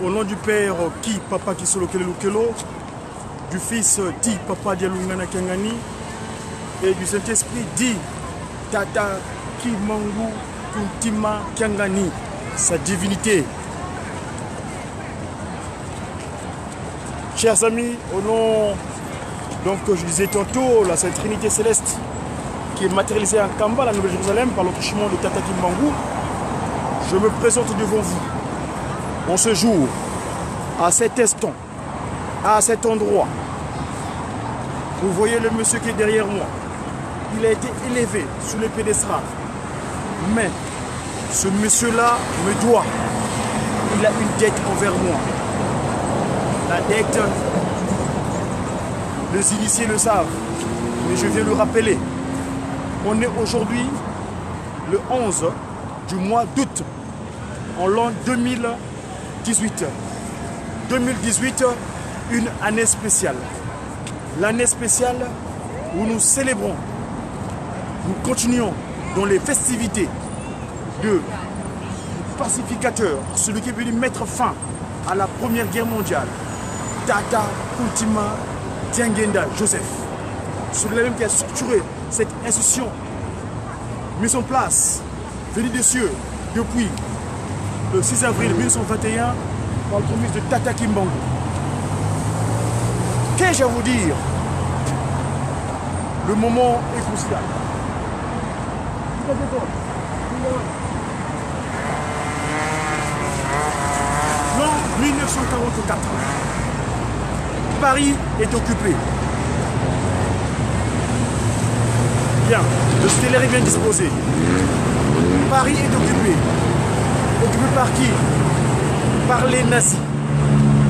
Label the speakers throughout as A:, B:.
A: Au nom du Père, Ki Papa Kisolo Kelelukelo, du Fils, Ti Papa Dialungana Kengani, et du Saint-Esprit, Di Tata Kimangu Kuntima Kengani, sa divinité. Chers amis, au nom, donc je disais tantôt, la Sainte Trinité Céleste, qui est matérialisée en Kamba, la Nouvelle-Jérusalem, par l'enrichissement de Tata Kimbangu, je me présente devant vous. En ce jour, à cet instant, à cet endroit, vous voyez le monsieur qui est derrière moi. Il a été élevé sous le pédestal. Mais ce monsieur-là me doit. Il a une dette envers moi. La dette, les initiés le savent, mais je vais le rappeler. On est aujourd'hui le 11 du mois d'août, en l'an 2018. 2018, une année spéciale. L'année spéciale où nous célébrons, nous continuons dans les festivités de pacificateur, celui qui est venu mettre fin à la Première Guerre mondiale, Tata Kuntima Diangenda Joseph. Celui-là même qui a structuré cette institution, mise en place, venue des cieux depuis le 6 avril 1921 par le communiste de Tata Kimbangu. Qu'ai-je à vous dire? Le moment est crucial. L'an 1944, Paris est occupé. Bien, le stellaire est bien disposé. Paris est occupé. Occupé par qui? Par les nazis.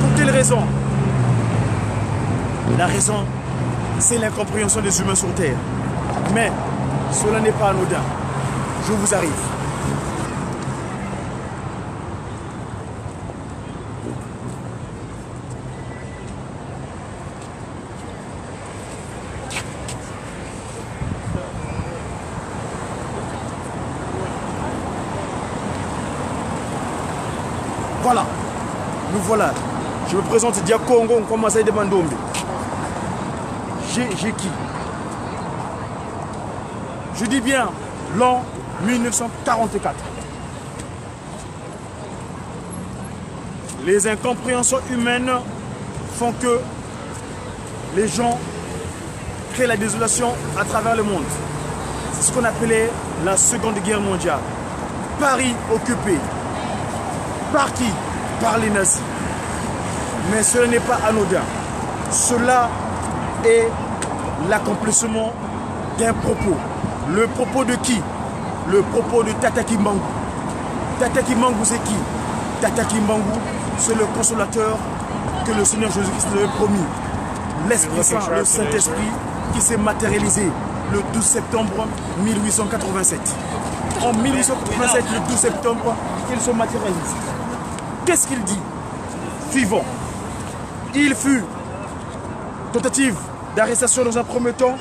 A: Pour quelle raison? La raison, c'est l'incompréhension des humains sur Terre. Mais cela n'est pas anodin. Je vous arrive. Voilà, nous voilà. Je me présente Diakongo Nkomasai de Bandombe. J'ai qui? Je dis bien l'an 1944. Les incompréhensions humaines font que les gens créent la désolation à travers le monde. C'est ce qu'on appelait la Seconde Guerre mondiale. Paris occupé. Par qui? Par les nazis. Mais ce n'est pas anodin. Cela est l'accomplissement d'un propos. Le propos de qui? Le propos de Tata Kimbangu. Tata Kimbangu, c'est qui? Tata Kimbangu, c'est le consolateur que le Seigneur Jésus-Christ nous avait promis. L'Esprit Saint, le Saint-Esprit, qui s'est matérialisé le 12 septembre 1887. En 1887, le 12 septembre, il se matérialise. Qu'est-ce qu'il dit? Suivant. Il fut tentative d'arrestation dans un premier temps.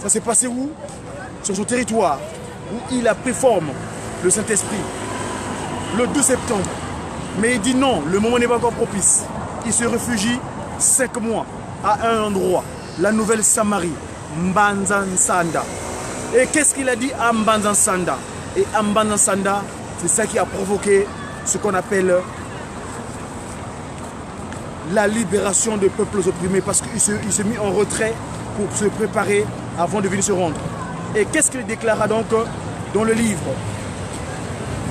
A: Ça s'est passé où? Sur son territoire, où il a pris forme, le Saint-Esprit, le 2 septembre. Mais il dit non, le moment n'est pas encore propice. Il se réfugie 5 mois à un endroit, la Nouvelle Samarie, Mbanzansanda. Et qu'est-ce qu'il a dit à Mbanzansanda? Et à Mbanzansanda, c'est ça qui a provoqué ce qu'on appelle la libération des peuples opprimés, parce qu'il s'est mis en retrait pour se préparer avant de venir se rendre. Et qu'est-ce qu'il déclara donc dans le livre?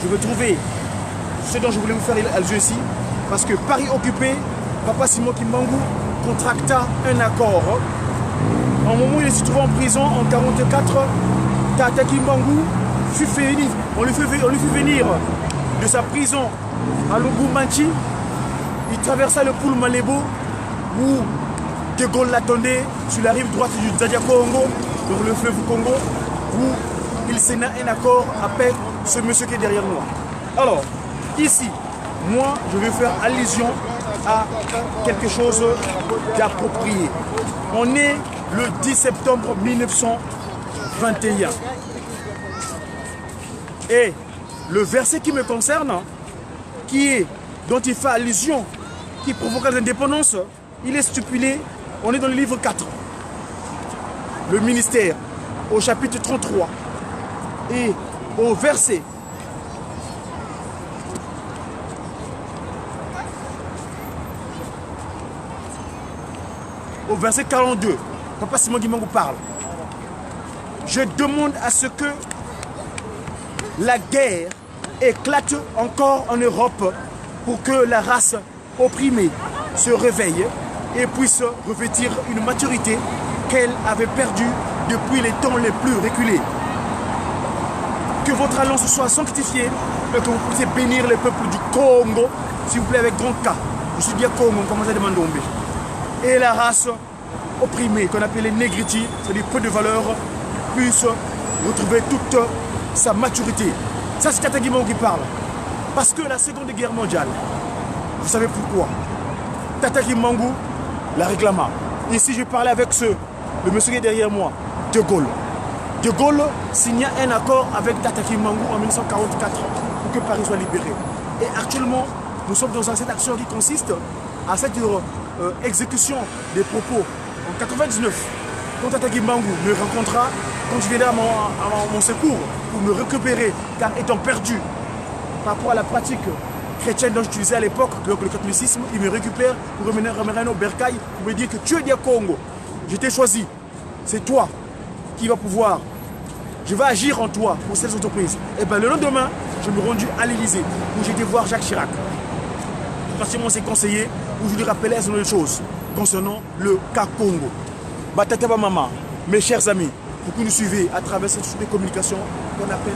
A: Je veux trouver ce dont je voulais vous faire allusion ici, parce que Paris occupé, Papa Simon Kimbangu contracta un accord. Au moment où il se trouvait en prison en 1944, Tata Kimbangu fut fini. On lui fit venir de sa prison à Lubumbashi. Il traversa le Poul Malebo où De Gaulle l'attendait sur la rive droite du Zadia Congo, donc le fleuve Congo, où il signa un accord avec ce monsieur qui est derrière moi. Alors, ici, moi, je vais faire allusion à quelque chose d'approprié. On est le 10 septembre 1921. Et le verset qui me concerne, qui est dont il fait allusion, qui provoqua l'indépendance, il est stipulé, on est dans le livre 4, le ministère, au chapitre 33, et au verset au verset 42, Papa Simon Guimangou parle. Je demande à ce que la guerre éclate encore en Europe pour que la race opprimée se réveille et puisse revêtir une maturité qu'elle avait perdue depuis les temps les plus reculés. Que votre alliance soit sanctifiée et que vous puissiez bénir les peuples du Congo, s'il vous plaît, avec grand K. Je suis bien Congo, comme ça demande Ndombe. Et la race opprimée, qu'on appelle les négriti, c'est-à-dire peu de valeur, puisse retrouver toute sa maturité. Ça, c'est Tata Guimangou qui parle. Parce que la Seconde Guerre mondiale, vous savez pourquoi? Tata Guimangou la réclama. Ici, je parlais avec le monsieur qui est derrière moi, De Gaulle. De Gaulle signa un accord avec Tata Guimangou en 1944 pour que Paris soit libéré. Et actuellement, nous sommes dans cette action qui consiste à cette exécution des propos en 1999. Quand Tata Guimangou me rencontra, quand je viendrai à mon secours pour me récupérer, car étant perdu par rapport à la pratique chrétienne dont j'utilisais à l'époque, le catholicisme, il me récupère pour remener au bercail pour me dire que tu es du Congo. Je t'ai choisi. C'est toi qui vas pouvoir. Je vais agir en toi pour cette entreprise. Et bien le lendemain, je me rendu à l'Élysée où j'ai été voir Jacques Chirac. Pratiquement ses conseillers où je lui rappelais un certain nombre de choses concernant le cas Congo. Batataba Mama, mes chers amis, pour que nous suivez à travers cette source de communication qu'on appelle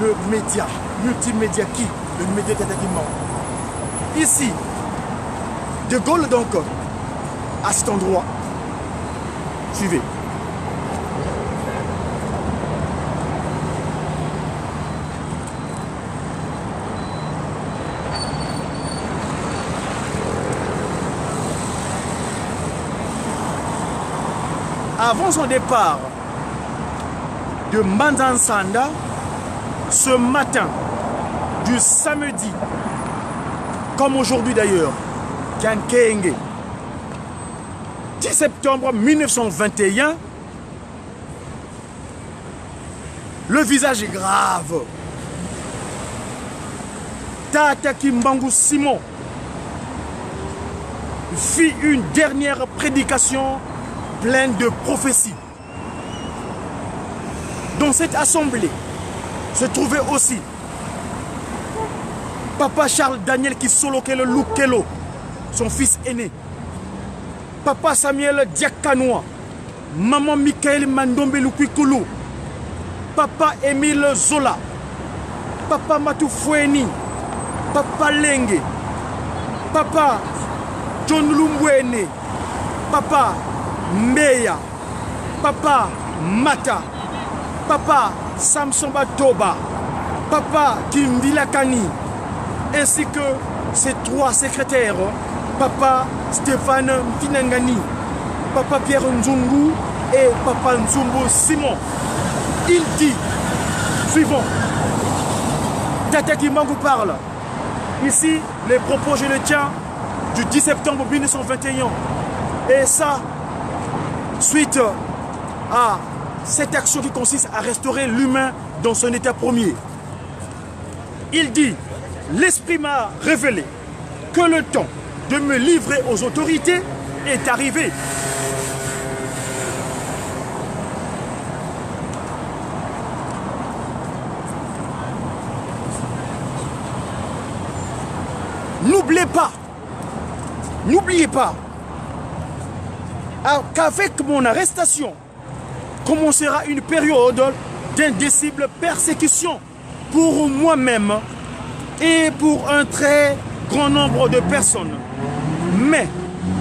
A: le média, multimédia qui, le média Tata Guimangou. Ici, De Gaulle donc, à cet endroit, suivez. Avant son départ de Mandansanda, ce matin du samedi, comme aujourd'hui d'ailleurs, Kiankenge, 10 septembre 1921, le visage est grave. Tata Guimangou Simon fit une dernière prédication pleine de prophéties. Dans cette assemblée se trouvait aussi Papa Charles Daniel Kisolokelo Lukelo, son fils aîné. Papa Samuel Diakanoa, Maman Michael Mandombe Lukwikulu, Papa Émile Zola, Papa Matou Foueni, Papa Lengue, Papa John Lumbwene, Papa Meya, Papa Mata, Papa Samson Batoba, Papa Kimvila Kani, ainsi que ses 3 secrétaires, Papa Stéphane Finangani, Papa Pierre Nzungu et Papa Nzumbo Simon. Il dit, suivant, Tata Guimangou parle. Ici, les propos, je les tiens du 10 septembre 1921. Et ça, suite à cette action qui consiste à restaurer l'humain dans son état premier. Il dit, l'Esprit m'a révélé que le temps de me livrer aux autorités est arrivé. N'oubliez pas qu'avec mon arrestation commencera une période d'indicible persécution pour moi-même et pour un très grand nombre de personnes. Mais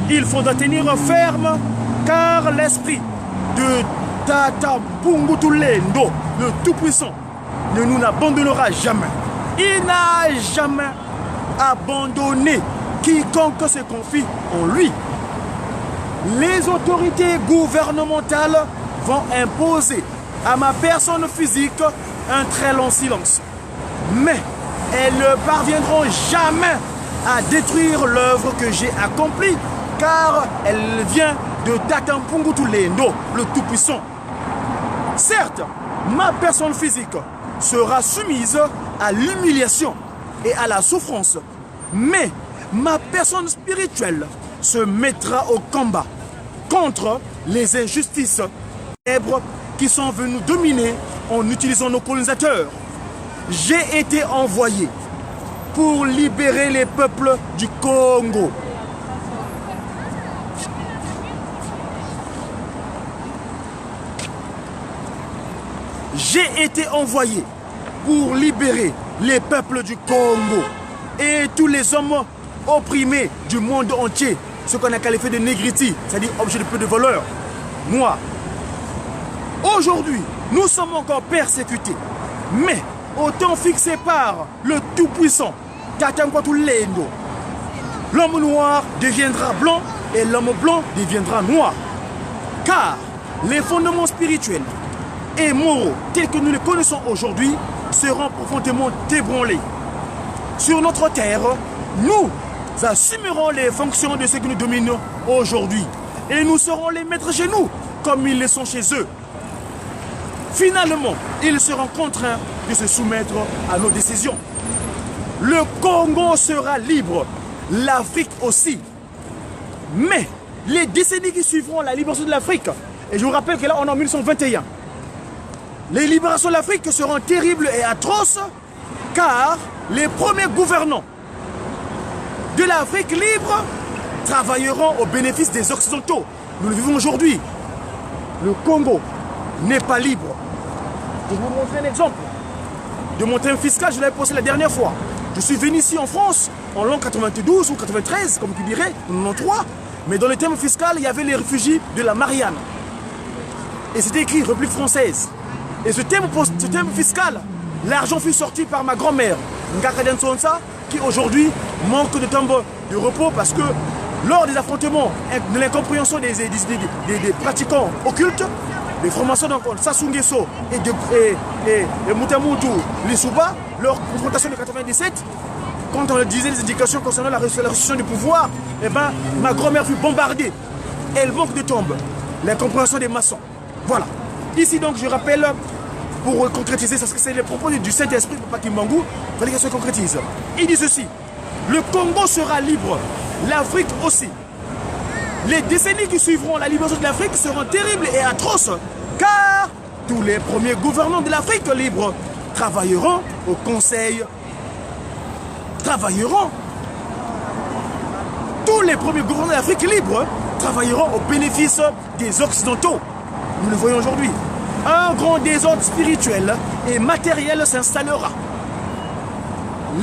A: il faudra tenir ferme car l'esprit de Tata Pungutulendo, le Tout-Puissant, ne nous abandonnera jamais. Il n'a jamais abandonné quiconque se confie en lui. Les autorités gouvernementales vont imposer à ma personne physique un très long silence. Mais elles ne parviendront jamais à détruire l'œuvre que j'ai accomplie, car elle vient de Tatampungu Tulendo, le Tout-Puissant. Certes, ma personne physique sera soumise à l'humiliation et à la souffrance, mais ma personne spirituelle se mettra au combat contre les injustices qui sont venues dominer en utilisant nos colonisateurs. J'ai été envoyé pour libérer les peuples du Congo. J'ai été envoyé pour libérer les peuples du Congo et tous les hommes opprimés du monde entier, ce qu'on a qualifié de négriti, c'est-à-dire objet de peu de voleurs, noirs. Aujourd'hui, nous sommes encore persécutés, mais au temps fixé par le Tout-Puissant, Tatamkwatulendo, l'homme noir deviendra blanc et l'homme blanc deviendra noir. Car les fondements spirituels et moraux tels que nous les connaissons aujourd'hui seront profondément ébranlés. Sur notre terre, nous assumerons les fonctions de ceux qui nous dominent aujourd'hui et nous serons les maîtres chez nous comme ils le sont chez eux. Finalement, ils seront contraints de se soumettre à nos décisions. Le Congo sera libre, l'Afrique aussi. Mais les décennies qui suivront la libération de l'Afrique, et je vous rappelle que là on est en 1921, les libérations de l'Afrique seront terribles et atroces, car les premiers gouvernants de l'Afrique libre travailleront au bénéfice des Occidentaux. Nous le vivons aujourd'hui. Le Congo n'est pas libre. Je vais vous montrer un exemple de mon thème fiscal, je l'avais posé la dernière fois. Je suis venu ici en France en l'an 92 ou 93, comme tu dirais, en 93, mais dans le thème fiscal, il y avait les réfugiés de la Marianne. Et c'était écrit République française. Et ce thème fiscal, l'argent fut sorti par ma grand-mère, Ngaka Sonsa, qui aujourd'hui manque de temps de repos parce que lors des affrontements, de l'incompréhension des pratiquants occultes, les formations donc Sassou Nguesso et Mutamutu Lissouba, leur confrontation de 97, quand on disait les indications concernant la restitution du pouvoir, eh ben, ma grand-mère fut bombardée. Elle manque de tombes. L'incompréhension des maçons. Voilà. Ici donc je rappelle, pour concrétiser, parce que c'est les propos du Saint-Esprit, Papa Kimbangu, il fallait qu'elle se concrétise. Il dit ceci: le Congo sera libre, l'Afrique aussi. Les décennies qui suivront la libération de l'Afrique seront terribles et atroces, car tous les premiers gouvernants de l'Afrique libre travailleront au Conseil. Tous les premiers gouvernants de l'Afrique libre travailleront au bénéfice des Occidentaux. Nous le voyons aujourd'hui. Un grand désordre spirituel et matériel s'installera.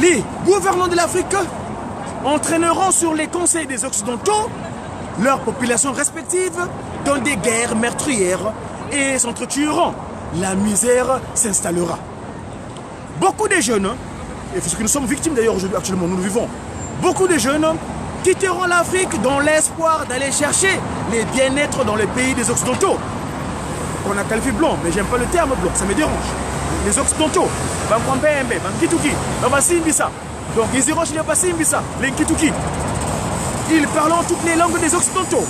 A: Les gouvernants de l'Afrique entraîneront sur les conseils des Occidentaux leurs populations respectives dans des guerres meurtrières et s'entretueront. La misère s'installera. Beaucoup de jeunes, et c'est ce que nous sommes victimes d'ailleurs aujourd'hui, actuellement nous le vivons, beaucoup de jeunes quitteront l'Afrique dans l'espoir d'aller chercher les bien-être dans les pays des Occidentaux. On a qualifié blanc, mais j'aime pas le terme blanc, ça me dérange. Les Occidentaux, donc ils iront chez les Basimbisa, les Nkituki. Ils parlent toutes les langues des Occidentaux.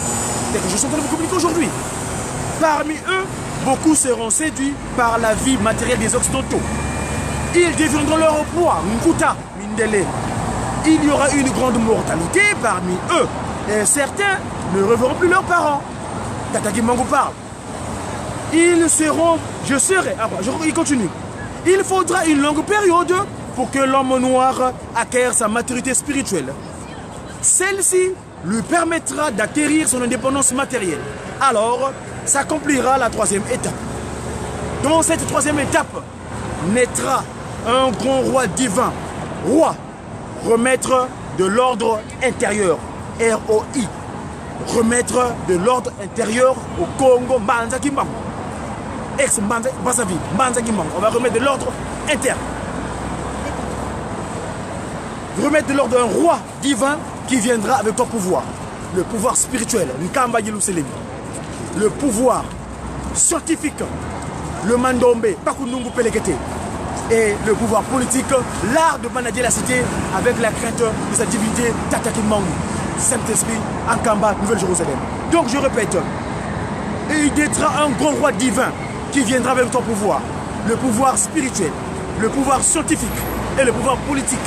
A: C'est que je suis en train de vous communiquer aujourd'hui. Parmi eux, beaucoup seront séduits par la vie matérielle des Occidentaux. Ils deviendront leur poids, Nkuta, Mindele. Il y aura une grande mortalité parmi eux. Et certains ne reverront plus leurs parents. Tata Kimbangu parle. Ils seront, il continue. Il faudra une longue période pour que l'homme noir acquiert sa maturité spirituelle. Celle-ci lui permettra d'acquérir son indépendance matérielle. Alors, s'accomplira la troisième étape. Dans cette troisième étape, naîtra un grand roi divin. Roi, remettre de l'ordre intérieur. ROI. Remettre de l'ordre intérieur au Congo Mbanza Kimbangu. Ex-Bazavi, Mbanza Kimbangu. On va remettre de l'ordre interne. Remettre de l'ordre un roi divin qui viendra avec ton pouvoir. Le pouvoir spirituel, le pouvoir scientifique, le mandombe, Pakunungu Pelekete. et le pouvoir politique, l'art de manager la cité avec la crainte de sa divinité Tata Kimbangu, Saint-Esprit, Ankamba, Nouvelle-Jérusalem. Donc je répète, il y aura un grand roi divin qui viendra avec ton pouvoir, le pouvoir spirituel, le pouvoir scientifique et le pouvoir politique.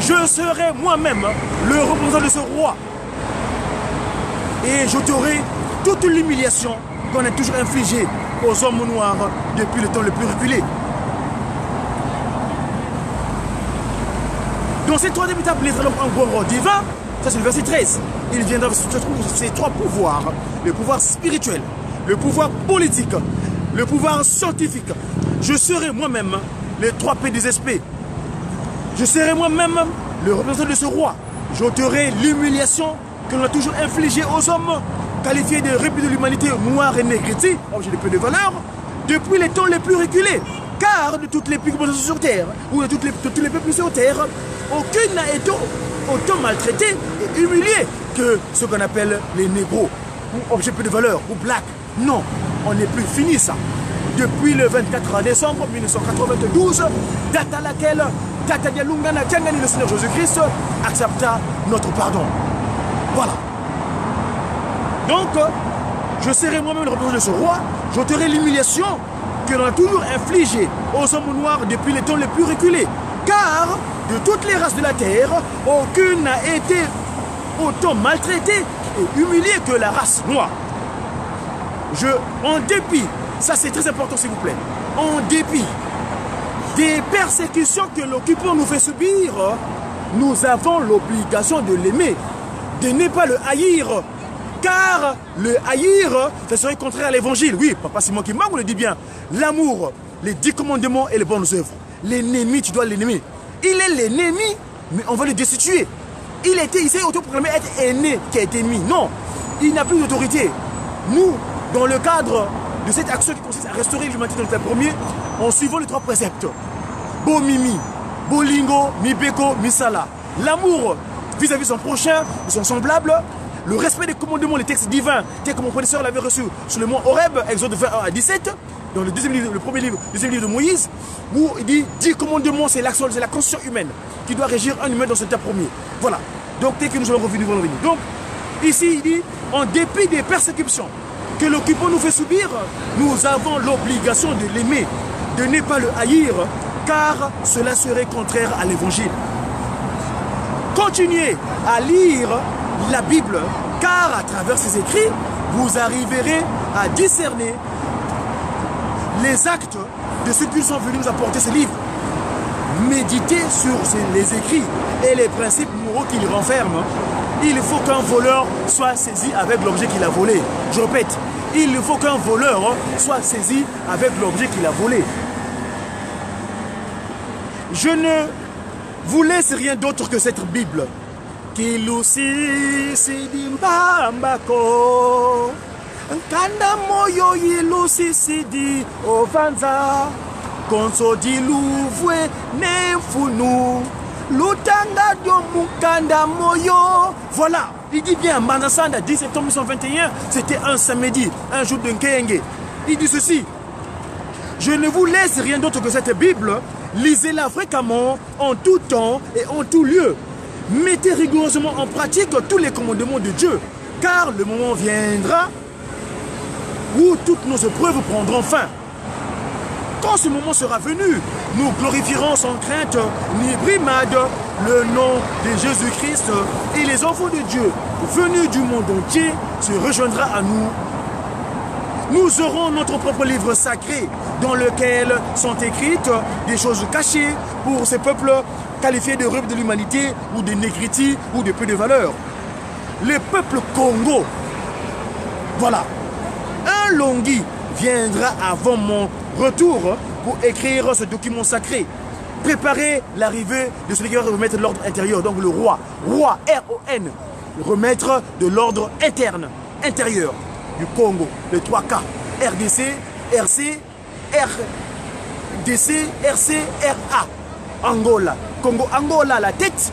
A: Je serai moi-même le représentant de ce roi et j'ôterai toute l'humiliation qu'on a toujours infligée aux hommes noirs depuis le temps le plus reculé. Dans cette troisième étape, il y aura un grand roi divin, ça c'est le verset 13. Il viendra avec ces trois pouvoirs, le pouvoir spirituel, le pouvoir politique, le pouvoir scientifique. Je serai moi-même les trois P des SP. Je serai moi-même le représentant de ce roi. J'ôterai l'humiliation que l'on a toujours infligée aux hommes qualifiés de rébus de l'humanité noire et négritie, objet de peu de valeur, depuis les temps les plus reculés. Car de toutes les peuples sur terre, ou de tous les peuples sur terre, aucune n'a été autant maltraitée et humiliée que ce qu'on appelle les négros, ou objets peu de valeur, ou black. Non, on n'est plus fini ça. Depuis le 24 décembre 1992, date à laquelle Tata Dialungana Tiangani, le Seigneur Jésus-Christ, accepta notre pardon. Voilà. Donc, je serai moi-même le représentant de ce roi, j'ôterai l'humiliation que l'on a toujours infligée aux hommes noirs depuis les temps les plus reculés. Car de toutes les races de la terre, aucune n'a été autant maltraitée et humiliée que la race noire. En dépit, ça c'est très important s'il vous plaît, en dépit des persécutions que l'occupant nous fait subir, nous avons l'obligation de l'aimer, de ne pas le haïr. Car le haïr, ça serait contraire à l'évangile. Oui, Papa Simon Kimbangu le dit bien. L'amour, les 10 commandements et les bonnes œuvres. L'ennemi, tu dois l'aimer. Il est l'ennemi, mais on va le destituer. Il s'est autoproclamé être aîné qui a été ennemi. Non, il n'a plus d'autorité. Nous, dans le cadre de cette action qui consiste à restaurer l'humanité dans le temps premier, en suivant les 3 préceptes. Bo Mimi, Bolingo, Mibeko, Misala. L'amour vis-à-vis de son prochain, de son semblable. Le respect des commandements, les textes divins, tel que mon professeur l'avait reçu sur le mont Horeb, Exode 21 à 17, dans le deuxième livre de Moïse, où il dit 10 commandements, c'est la conscience humaine qui doit régir un humain dans ce temps premier. Voilà. Donc, dès que nous allons revenir, nous allons revenir. Donc, ici, il dit, en dépit des persécutions que l'occupant nous fait subir, nous avons l'obligation de l'aimer, de ne pas le haïr, car cela serait contraire à l'évangile. Continuez à lire la Bible, car à travers ses écrits, vous arriverez à discerner les actes de ceux qui sont venus nous apporter ces livres. Méditez sur les écrits et les principes moraux qu'ils renferment. Il faut qu'un voleur soit saisi avec l'objet qu'il a volé. Je répète, il faut qu'un voleur soit saisi avec l'objet qu'il a volé. Je ne vous laisse rien d'autre que cette Bible. Kilusi sidimbambako Nkanda moyo ilusi sidi ovanza Konso diluvwe nefunu Lutanga mukanda moyo. Voilà, il dit bien, Manasanda, 10 septembre 1921, c'était un samedi, un jour de Nkenge. Il dit ceci: je ne vous laisse rien d'autre que cette Bible, lisez-la fréquemment, en tout temps et en tout lieu. Mettez rigoureusement en pratique tous les commandements de Dieu, car le moment viendra où toutes nos épreuves prendront fin. Quand ce moment sera venu, nous glorifierons sans crainte ni brimade le nom de Jésus-Christ, et les enfants de Dieu venus du monde entier se rejoindra à nous. Nous aurons notre propre livre sacré dans lequel sont écrites des choses cachées pour ces peuples qualifiés de rebelles de l'humanité ou de négritude ou de peu de valeur. Le peuple Congo, voilà, un Longhi viendra avant mon retour pour écrire ce document sacré. Préparer l'arrivée de celui qui va remettre l'ordre intérieur, donc le roi, roi, R-O-N, remettre de l'ordre interne, intérieur du Congo, les 3K, RDC, RC, RDC, RC, RA, Angola. Congo, Angola, la tête,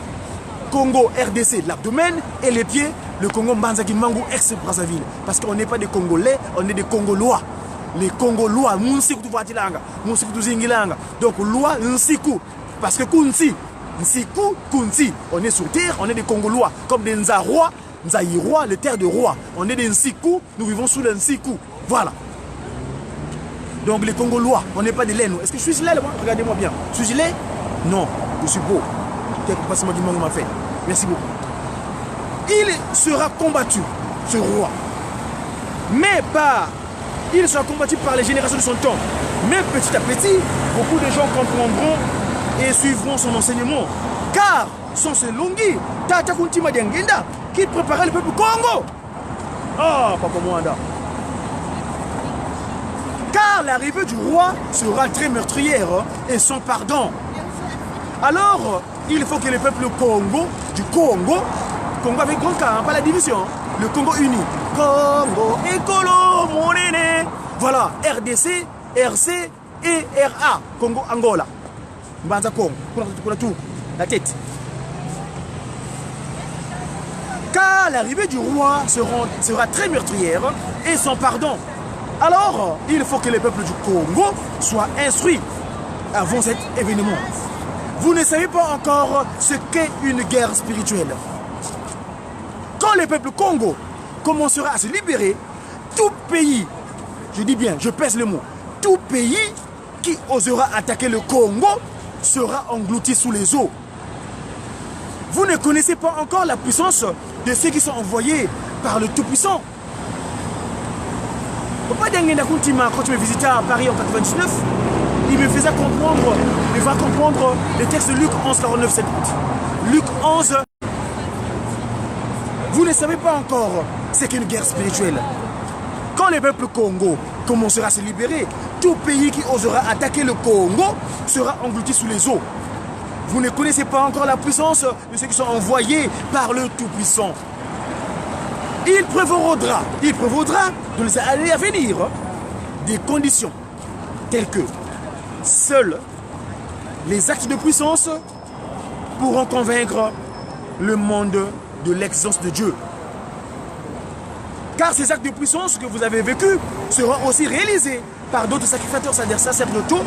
A: Congo, RDC, l'abdomen, et les pieds, le Congo Mbanza Kimbangu, ex-Brazzaville. Parce qu'on n'est pas des Congolais, on est des Congolois. les Congolois, Munsiku Tufatilanga, Munsiku Tuzingilanga. Donc, loi Nsiku. Parce que Kunsi, Nsiku, Kunsi, on est sur terre, on est des Congolois, comme des Nzarois, Nzaïrois, les terres de rois. On est des Nsiku, nous vivons sous le Nsiku. Voilà. Donc, les Congolois, on n'est pas des laines. Est-ce que je suis laine, moi? Regardez-moi bien. Suis-je laine? Non, je suis beau. Quel passement du monde m'a fait. Merci beaucoup. Il sera combattu, ce roi. Mais pas, il sera combattu par les générations de son temps. Mais petit à petit, beaucoup de gens comprendront et suivront son enseignement. Car sans ce Lungi, Tata Kuntima Diangenda, qui préparait le peuple Congo. Ah, Papa Mwanda. Car l'arrivée du roi sera très meurtrière et sans pardon. Alors, il faut que le peuple Congo, du Congo avec grand K, pas la division, le Congo uni. Congo, Écolo, Monene. Voilà, RDC, RC et RA, Congo, Angola. Mbanza Congo, tout, la tête. Car l'arrivée du roi sera très meurtrière et sans pardon. Alors, il faut que le peuple du Congo soit instruit avant cet événement. Vous ne savez pas encore ce qu'est une guerre spirituelle. Quand le peuple Congo commencera à se libérer, tout pays, je dis bien, je pèse le mot, tout pays qui osera attaquer le Congo sera englouti sous les eaux. Vous ne connaissez pas encore la puissance de ceux qui sont envoyés par le Tout-Puissant. Papa Dangenda Kuntima, quand tu me visitais à Paris en 99, il me faisait comprendre, le texte de Luc 11, 49, 7. Luc 11, vous ne savez pas encore ce qu'est une guerre spirituelle. Quand le peuple Congo commencera à se libérer, tout pays qui osera attaquer le Congo sera englouti sous les eaux. Vous ne connaissez pas encore la puissance de ceux qui sont envoyés par le Tout-Puissant. Il prévaudra dans les années à venir des conditions telles que seuls les actes de puissance pourront convaincre le monde de l'existence de Dieu. Car ces actes de puissance que vous avez vécus seront aussi réalisés par d'autres sacrificateurs, c'est-à-dire sacerdotaux,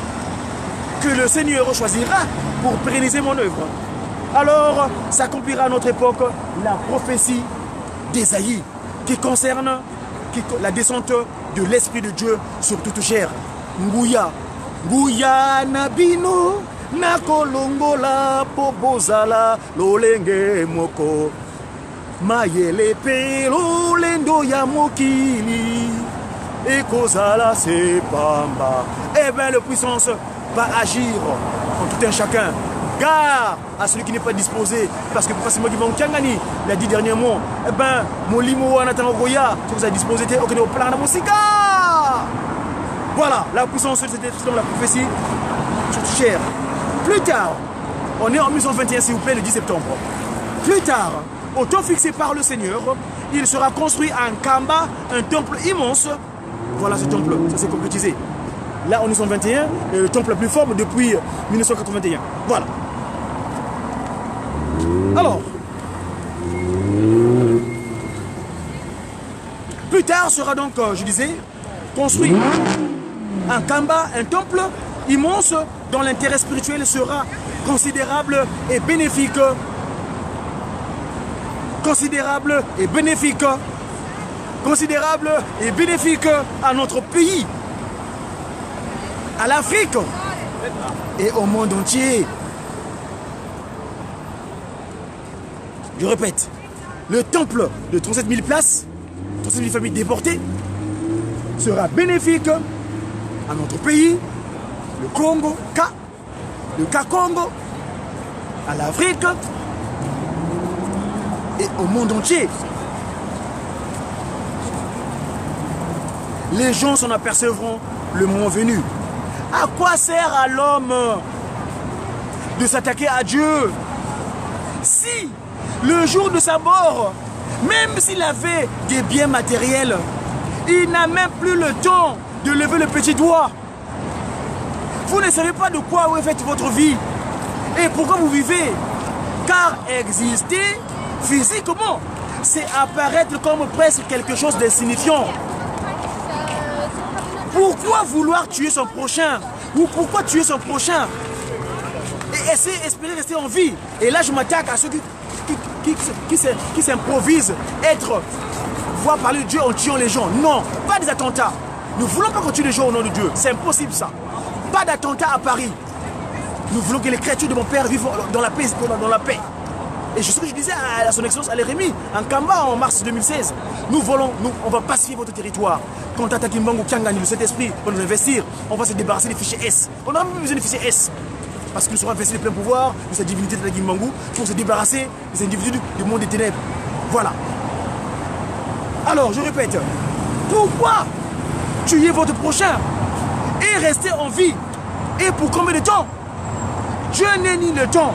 A: que le Seigneur choisira pour pérenniser mon œuvre. Alors s'accomplira à notre époque la prophétie d'Ésaïe qui concerne la descente de l'Esprit de Dieu sur toute chair. Nguya, Nguya Nabino, Nakolongola, Pobozala, Lolenge Moko, Mayele Pelo, Lendo Yamokili, Ekozala Sepamba. Eh bien, la puissance va agir en tout un chacun. Gare à celui qui n'est pas disposé, parce que facilement qui vont Kangani, l'a dit dernièrement, eh ben, Molimo Anatangoya, si vous avez disposé, ok, au plan de Moussika. Voilà, la puissance, c'était dans la prophétie sur chair. Plus tard, on est en 1921, s'il vous plaît, le 10 septembre. Plus tard, au temps fixé par le Seigneur, il sera construit un Kamba, un temple immense. Voilà ce temple, ça s'est concrétisé. Là, en 1921, le temple le plus fort depuis 1981. Voilà. Alors, plus tard sera donc, je disais, construit un Kamba, un temple immense dont l'intérêt spirituel sera considérable et bénéfique. Considérable et bénéfique. Considérable et bénéfique à notre pays, à l'Afrique et au monde entier. Je répète, le temple de 37 000 places, 37 000 familles déportées, sera bénéfique à notre pays, le Congo, le Congo, à l'Afrique et au monde entier. Les gens s'en apercevront le moment venu. À quoi sert à l'homme de s'attaquer à Dieu si le jour de sa mort, même s'il avait des biens matériels, il n'a même plus le temps de lever le petit doigt? Vous ne savez pas de quoi vous faites votre vie et pourquoi vous vivez. Car exister physiquement, c'est apparaître comme presque quelque chose d'insignifiant. Pourquoi vouloir tuer son prochain? Ou pourquoi tuer son prochain? Et espérer rester en vie. Et là, je m'attaque à ceux qui s'improvisent être, voir parler de Dieu en tuant les gens. Non, pas des attentats. Nous ne voulons pas qu'on tue les gens au nom de Dieu. C'est impossible ça. Pas d'attentats à Paris. Nous voulons que les créatures de mon Père vivent dans la paix. Et c'est ce que je disais à son excellence Alérémy, en Kamba en mars 2016. On va pacifier votre territoire. Quand Tata Kimbangu Kiangani, le Saint-Esprit, va nous investir, on va se débarrasser des fichiers S. On n'aura même besoin des fichiers S. Parce que nous serons investis de plein pouvoir de cette divinité de Tata Kimbangu pour se débarrasser des individus du monde des ténèbres. Voilà. Alors, je répète, pourquoi tuer votre prochain et rester en vie? Et pour combien de temps? Dieu n'est ni le temps.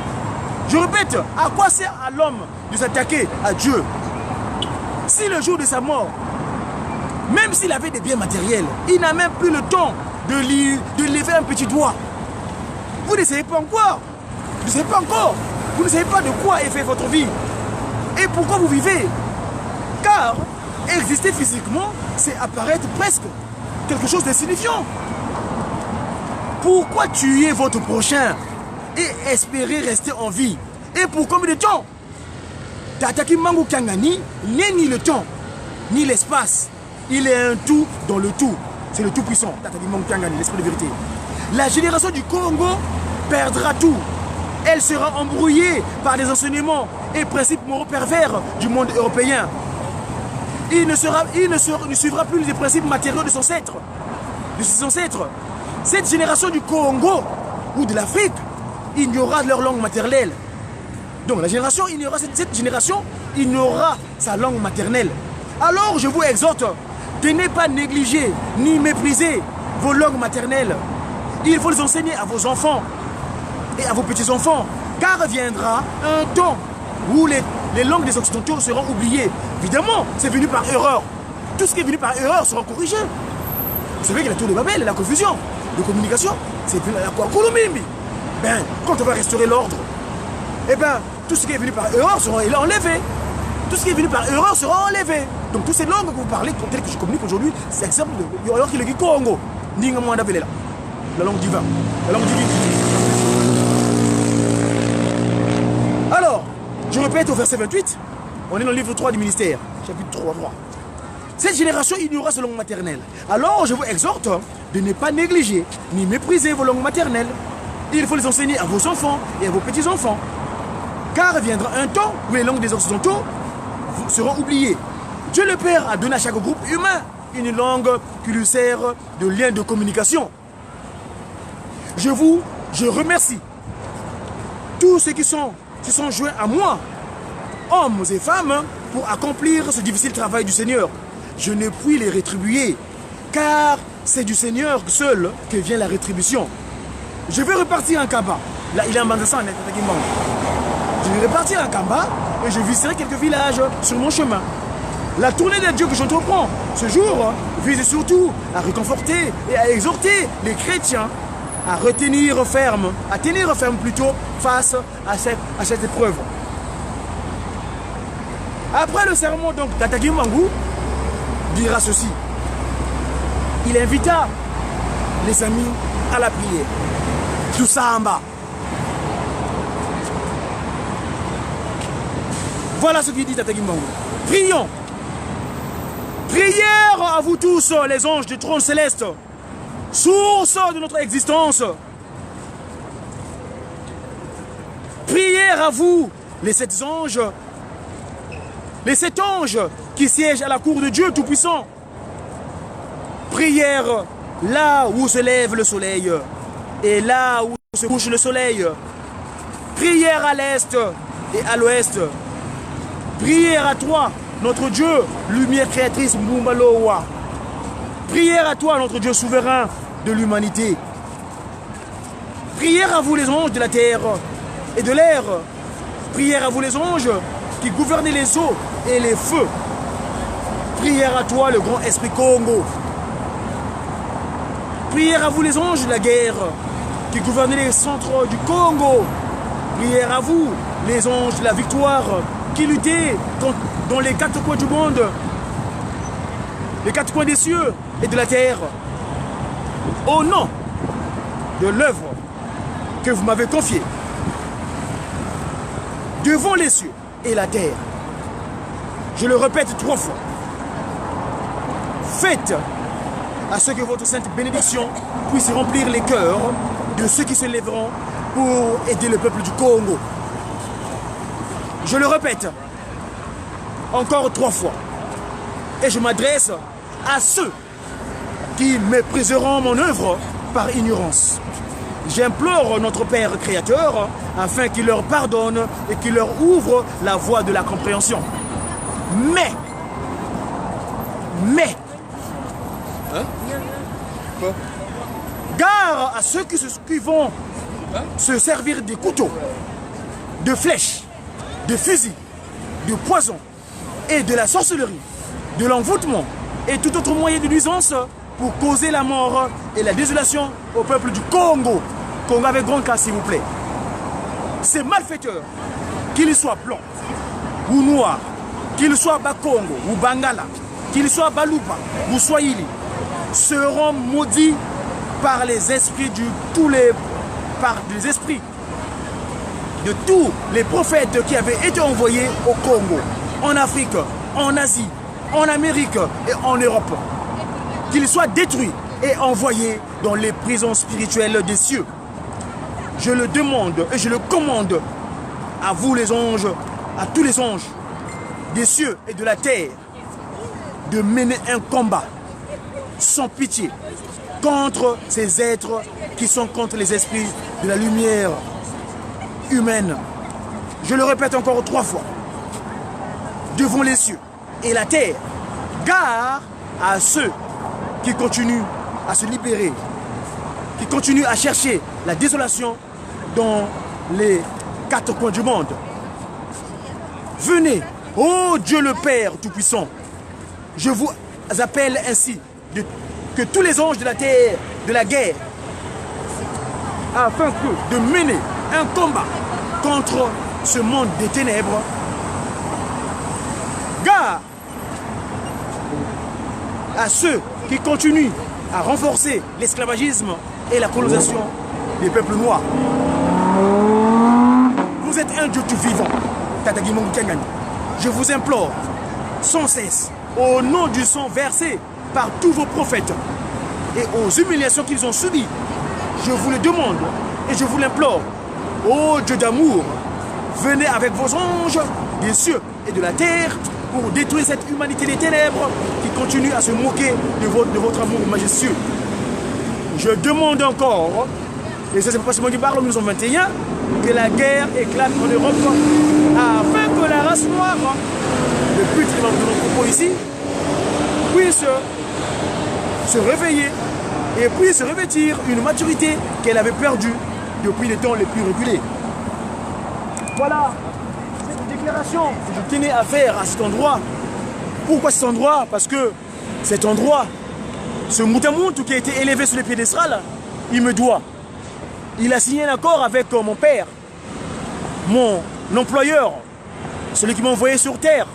A: Je répète, à quoi sert à l'homme de s'attaquer à Dieu? Si le jour de sa mort, même s'il avait des biens matériels, il n'a même plus le temps de lever un petit doigt. Vous ne savez pas encore. Vous ne savez pas encore. Vous ne savez pas de quoi est fait votre vie. Et pourquoi vous vivez? Car exister physiquement, c'est apparaître presque quelque chose d'insignifiant. Pourquoi tuer votre prochain et espérer rester en vie? Et pour combien de temps? Tata Kimbangu Kiangani n'est ni le temps, ni l'espace. Il est un tout dans le tout. C'est le tout-puissant, Tata Kimbangu Kiangani, l'esprit de vérité. La génération du Congo perdra tout. Elle sera embrouillée par des enseignements et principes moraux pervers du monde européen. Il ne suivra plus les principes matériaux de ses ancêtres. Cette génération du Congo ou de l'Afrique ignorera leur langue maternelle. Donc cette génération ignorera sa langue maternelle. Alors je vous exhorte de ne pas négliger ni mépriser vos langues maternelles. Il faut les enseigner à vos enfants et à vos petits-enfants, car viendra un temps où les langues des Occidentaux seront oubliées. Évidemment, c'est venu par erreur. Tout ce qui est venu par erreur sera corrigé. Vous savez que la tour de Babel, la confusion de communication, c'est venu à la Kolomimbi. Ben, quand on va restaurer l'ordre, eh ben, tout ce qui est venu par erreur sera enlevé. Tout ce qui est venu par erreur sera enlevé. Donc, toutes ces langues que vous parlez, telles que je communique aujourd'hui, c'est exemple de alors qu'il est Congo. La langue divine. La langue divine. Alors, je répète au verset 28, on est dans le livre 3 du ministère, chapitre 3. Cette génération ignorera sa langue maternelle. Alors, je vous exhorte de ne pas négliger ni mépriser vos langues maternelles. Il faut les enseigner à vos enfants et à vos petits-enfants. Car viendra un temps où les langues des Occidentaux seront oubliées. Dieu le Père a donné à chaque groupe humain une langue qui lui sert de lien de communication. Je remercie tous ceux qui sont joints à moi, hommes et femmes, pour accomplir ce difficile travail du Seigneur. Je ne puis les rétribuer, car c'est du Seigneur seul que vient la rétribution. Je vais repartir en Kamba. Là, il est en Bandassan, je vais repartir en Kamba et je visiterai quelques villages sur mon chemin. La tournée de Dieu que j'entreprends ce jour vise surtout à réconforter et à exhorter les chrétiens à tenir ferme plutôt face à cette épreuve. Après le sermon, donc, Tata Kimbangu dira ceci. Il invita les amis à la prière. Tout ça en bas. Voilà ce qu'il dit Tata Kimbangu. Prions. Prière à vous tous, les anges du trône céleste, source de notre existence. Prière à vous, les sept anges qui siègent à la cour de Dieu Tout-Puissant. Prière là où se lève le soleil et là où se couche le soleil. Prière à l'est et à l'ouest. Prière à toi, notre Dieu, lumière créatrice Mbumbalowa. Prière à toi, notre Dieu souverain de l'humanité. Prière à vous, les anges de la terre et de l'air. Prière à vous, les anges qui gouvernez les eaux et les feux. Prière à toi, le grand esprit Congo. Prière à vous, les anges de la guerre qui gouvernez les centres du Congo. Prière à vous, les anges de la victoire qui luttaient dans les quatre coins du monde, les quatre coins des cieux et de la terre. au nom de l'œuvre que vous m'avez confiée, devant les cieux et la terre, je le répète 3 fois, faites à ce que votre sainte bénédiction puisse remplir les cœurs de ceux qui se lèveront pour aider le peuple du Congo. Je le répète encore 3 fois. Et je m'adresse à ceux qui mépriseront mon œuvre par ignorance. J'implore notre Père Créateur afin qu'il leur pardonne et qu'il leur ouvre la voie de la compréhension. Mais, gare à ceux qui vont se servir des couteaux, de flèches, de fusils, de poison et de la sorcellerie, de l'envoûtement et tout autre moyen de nuisance pour causer la mort et la désolation au peuple du Congo. Congo avec grand cas, s'il vous plaît. Ces malfaiteurs, qu'ils soient blancs ou noirs, qu'ils soient Bakongo ou Bangala, qu'ils soient Baluba ou Swahili, seront maudits par les esprits par les esprits de tous les prophètes qui avaient été envoyés au Congo, en Afrique, en Asie, en Amérique et en Europe. Qu'ils soient détruits et envoyés dans les prisons spirituelles des cieux. Je le demande et je le commande à vous les anges, à tous les anges des cieux et de la terre, de mener un combat sans pitié contre ces êtres qui sont contre les esprits de la lumière humaine. Je le répète encore 3 fois, devant les cieux et la terre, gare à ceux qui continuent à se libérer, qui continuent à chercher la désolation dans les 4 coins du monde. Venez, ô Dieu le Père Tout-Puissant, je vous appelle ainsi, que tous les anges de la terre, de la guerre, afin de mener un combat contre ce monde des ténèbres. Gare à ceux qui continuent à renforcer l'esclavagisme et la colonisation des peuples noirs. Vous êtes un Dieu tout vivant, Tata Gimongu Kangani. Je vous implore, sans cesse, au nom du sang versé par tous vos prophètes et aux humiliations qu'ils ont subies, je vous le demande et je vous l'implore, ô Dieu d'amour, venez avec vos anges des cieux et de la terre pour détruire cette humanité des ténèbres qui continue à se moquer de votre amour majestueux. Je demande encore, et ça c'est pas seulement du parle en 1921, que la guerre éclate en Europe afin que la race noire, le but de nos propos ici, puisse se réveiller et puisse revêtir une maturité qu'elle avait perdue depuis les temps les plus reculés. Voilà cette déclaration que je tenais à faire à cet endroit. Pourquoi cet endroit? Parce que cet endroit, ce Moutamountou qui a été élevé sur les piédestals, il me doit. Il a signé un accord avec mon père, mon employeur, celui qui m'a envoyé sur terre,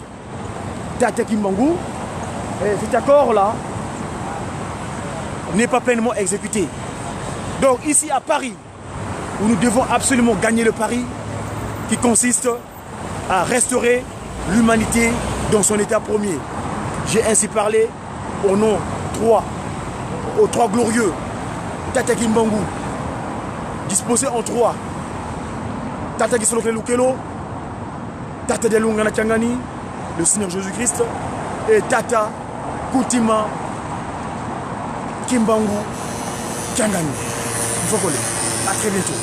A: Tata Kimbangu. Et cet accord-là n'est pas pleinement exécuté. Donc ici à Paris, où nous devons absolument gagner le pari qui consiste à restaurer l'humanité dans son état premier. J'ai ainsi parlé au nom aux 3 glorieux, Tata Kimbangu, disposés en 3. Tata Gisolokle Lukelo, Tata Delungana Tchangani, le Seigneur Jésus-Christ, et Tata Koutima Kimbangu Tchangani. À très bientôt.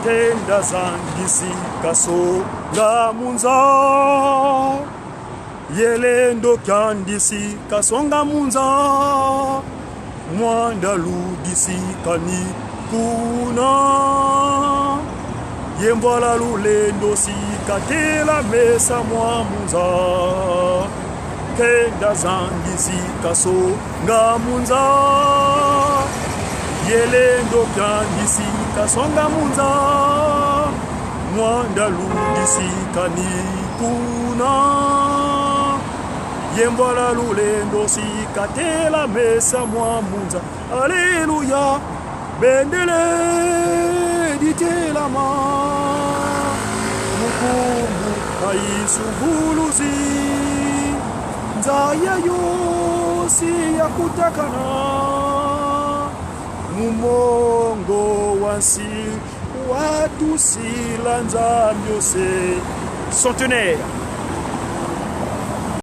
A: Tenda zangisi kaso ngamunza yelendo kandisi kasonga munza mwanda ludisi kani kuna yembwala lulendo sikatela mesa mwamunza kenda zangi zikaso ngamunza yelendo kandi sikaso ngamunza mwanda ludisikani kuna yembwala lulendo sikatela mesa mwamunza aleluya bendele ditelama mukumbu kaisubuluzi nzaya yosi ya kutakana mumongo wansi watu silanza myose centenaire